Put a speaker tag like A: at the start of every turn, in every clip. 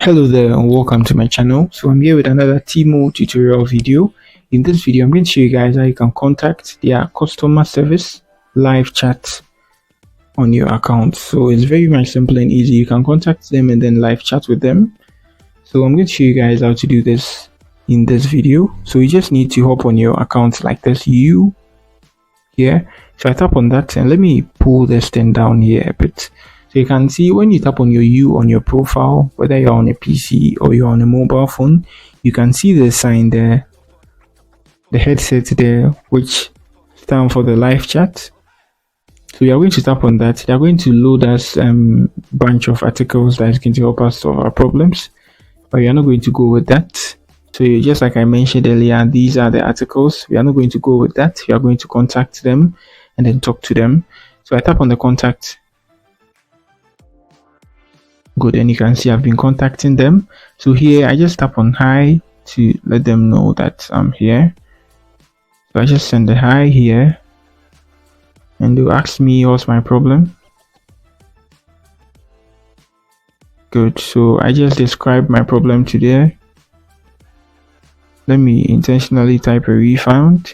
A: Hello there and welcome to my channel. So I'm here with another Temu tutorial video. In this video I'm going to show you guys how you can contact their customer service live chat on your account. So it's very much simple and easy. You can contact them and then live chat with them. So I'm going to show you guys how to do this in this video. So you just need to hop on your account like this, you here. So I tap on that and let me pull this thing down here a bit. So you can see when you tap on your U on your profile, whether you're on a PC or you're on a mobile phone, you can see the sign there, the headset there, which stands for the live chat. So we are going to tap on that. They are going to load us bunch of articles that is going to help us solve our problems, but we are not going to go with that. So just like I mentioned earlier, these are the articles. We are not going to go with that. We are going to contact them and then talk to them. So I tap on the contact. Good, and you can see I've been contacting them. So here I just tap on hi to let them know that I'm here. So I just send a hi here and they'll ask me what's my problem. Good, so I just described my problem to there. Let me intentionally type a refund.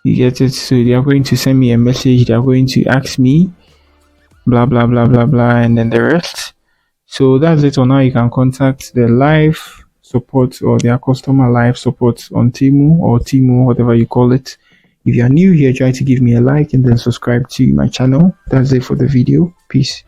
A: You get it? So they are going to send me a message. They are going to ask me blah blah blah blah blah and then the rest. So that's it on how you can contact the live support or their customer live support on Temu or Temu, whatever you call it. If you are new here, try to give me a like and then subscribe to my channel. That's it for the video. Peace.